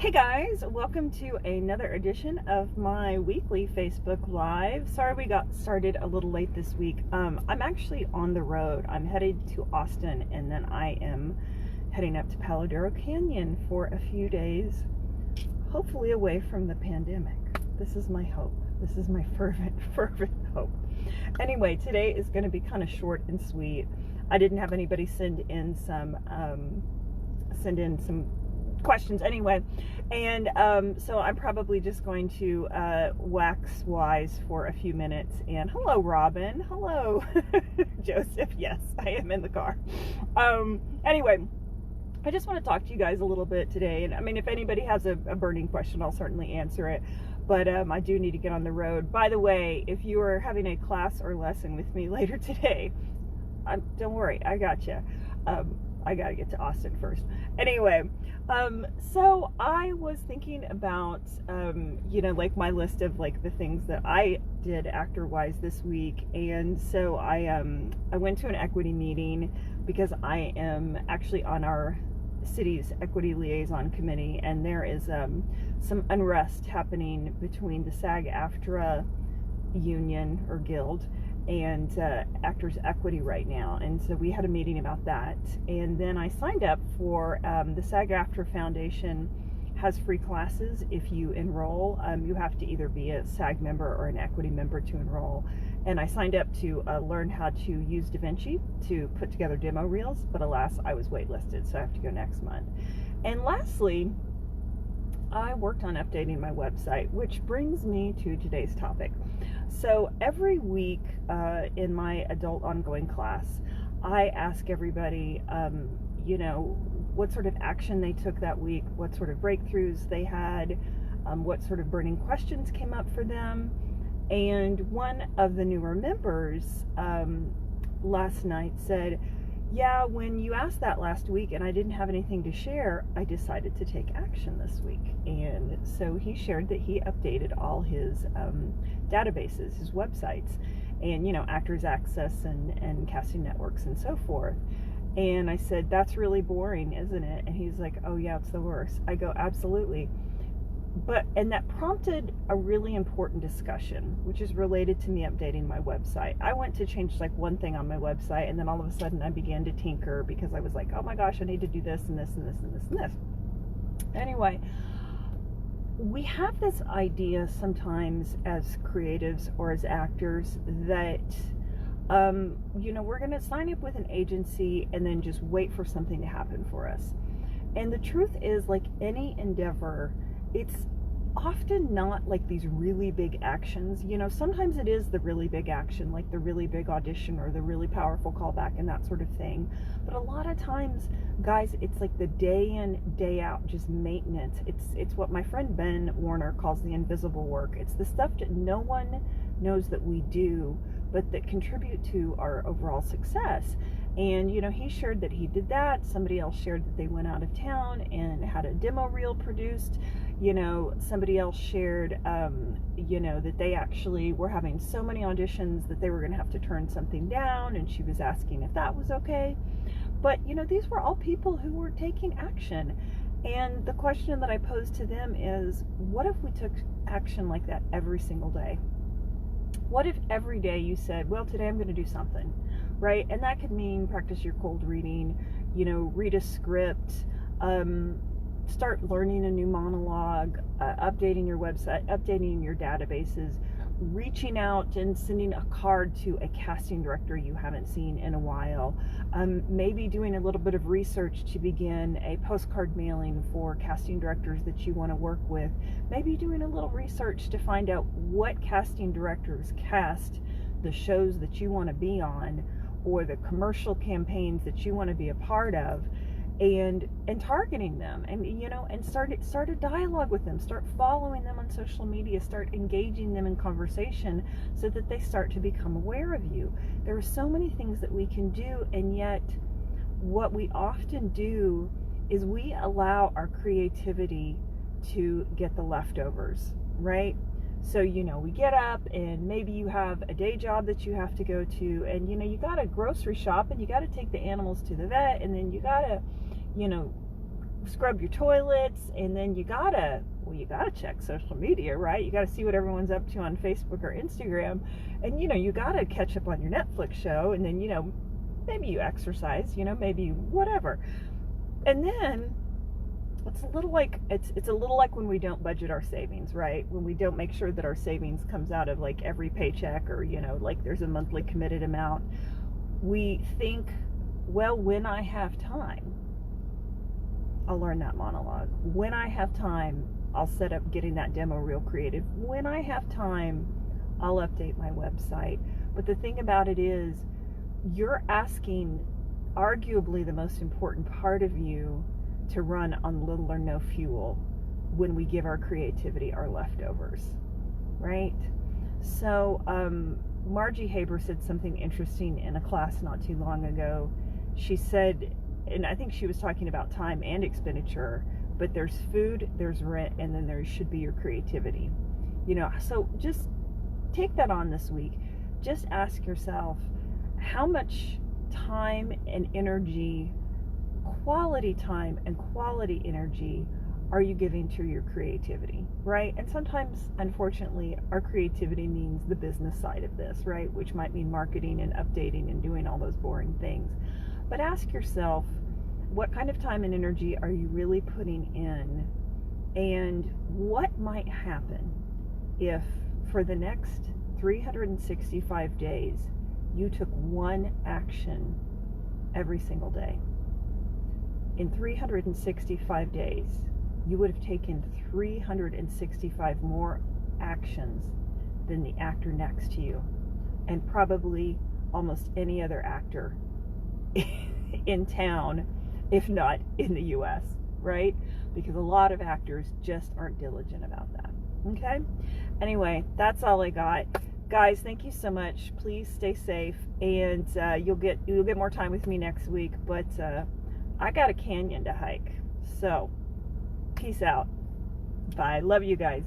Hey guys, welcome to another edition of my weekly Facebook Live. Sorry we got started a little late this week. I'm actually on the road. I'm headed to Austin and then I am heading up to Palo Duro Canyon for a few days, hopefully away from the pandemic. This is my hope. This is my fervent hope. Anyway, today is going to be kind of short and sweet. I didn't have anybody send in some questions anyway, and so I'm probably just going to wax wise for a few minutes. And hello Robin, hello Joseph, yes I am in the car. Anyway, I just want to talk to you guys a little bit today, and I mean if anybody has a burning question I'll certainly answer it, but I do need to get on the road. By the way, if you are having a class or lesson with me later today, don't worry, I got you. I gotta get to Austin first. Anyway, so I was thinking about, like my list of like the things that I did actor-wise this week. And so I went to an equity meeting because I am actually on our city's equity liaison committee, and there is some unrest happening between the SAG-AFTRA union or guild and Actors Equity right now, and so we had a meeting about that. And then I signed up for the SAG-AFTRA Foundation has free classes if you enroll. You have to either be a SAG member or an equity member to enroll, and I signed up to learn how to use DaVinci to put together demo reels, but alas I was waitlisted, so I have to go next month. And lastly, I worked on updating my website, which brings me to today's topic. So every week in my adult ongoing class, I ask everybody, what sort of action they took that week, what sort of breakthroughs they had, what sort of burning questions came up for them. And one of the newer members last night said, yeah, when you asked that last week and I didn't have anything to share, I decided to take action this week. And so he shared that he updated all his databases, his websites, and, Actors Access and casting networks and so forth. And I said, that's really boring, isn't it? And he's like, oh yeah, it's the worst. I go, absolutely. And that prompted a really important discussion, which is related to me updating my website. I went to change like one thing on my website, and then all of a sudden I began to tinker because I was like, oh my gosh, I need to do this and this and this and this and this. Anyway, we have this idea sometimes as creatives or as actors that, we're going to sign up with an agency and then just wait for something to happen for us. And the truth is, like any endeavor, it's often not like these really big actions. Sometimes it is the really big action, like the really big audition or the really powerful callback and that sort of thing. But a lot of times, guys, it's like the day in, day out, just maintenance. It's what my friend Ben Warner calls the invisible work. It's the stuff that no one knows that we do, but that contribute to our overall success. And, he shared that he did that. Somebody else shared that they went out of town and had a demo reel produced. Somebody else shared, that they actually were having so many auditions that they were going to have to turn something down, and she was asking if that was okay. But, these were all people who were taking action. And the question that I posed to them is, what if we took action like that every single day? What if every day you said, well, today I'm going to do something, right? And that could mean practice your cold reading, read a script, start learning a new monologue, updating your website, updating your databases, reaching out and sending a card to a casting director you haven't seen in a while, maybe doing a little bit of research to begin a postcard mailing for casting directors that you want to work with, maybe doing a little research to find out what casting directors cast the shows that you want to be on or the commercial campaigns that you want to be a part of, and targeting them, and and start a dialogue with them, start following them on social media, start engaging them in conversation so that they start to become aware of you. There are so many things that we can do, and yet what we often do is we allow our creativity to get the leftovers, right? So, we get up and maybe you have a day job that you have to go to, and, you got to grocery shop and you got to take the animals to the vet, and then you got to, scrub your toilets, and then you gotta check social media, right? You gotta see what everyone's up to on Facebook or Instagram, and you gotta catch up on your Netflix show, and then maybe you exercise, maybe whatever. And then it's a little like when we don't budget our savings, right? When we don't make sure that our savings comes out of like every paycheck, or like there's a monthly committed amount. We think, well, when I have time, I'll learn that monologue. When I have time, I'll set up getting that demo real creative. When I have time, I'll update my website. But the thing about it is, you're asking arguably the most important part of you to run on little or no fuel when we give our creativity our leftovers, right? So Margie Haber said something interesting in a class not too long ago. She said, and I think she was talking about time and expenditure, but there's food, there's rent, and then there should be your creativity. So just take that on this week. Just ask yourself, how much time and energy, quality time and quality energy, are you giving to your creativity, right? And sometimes, unfortunately, our creativity means the business side of this, right? Which might mean marketing and updating and doing all those boring things. But ask yourself, what kind of time and energy are you really putting in? And what might happen if for the next 365 days, you took one action every single day? In 365 days, you would have taken 365 more actions than the actor next to you, and probably almost any other actor in town, if not in the US, right? Because a lot of actors just aren't diligent about that. Okay? Anyway, that's all I got. Guys, thank you so much. Please stay safe, and you'll get more time with me next week, but I got a canyon to hike. So, peace out. Bye. Love you guys.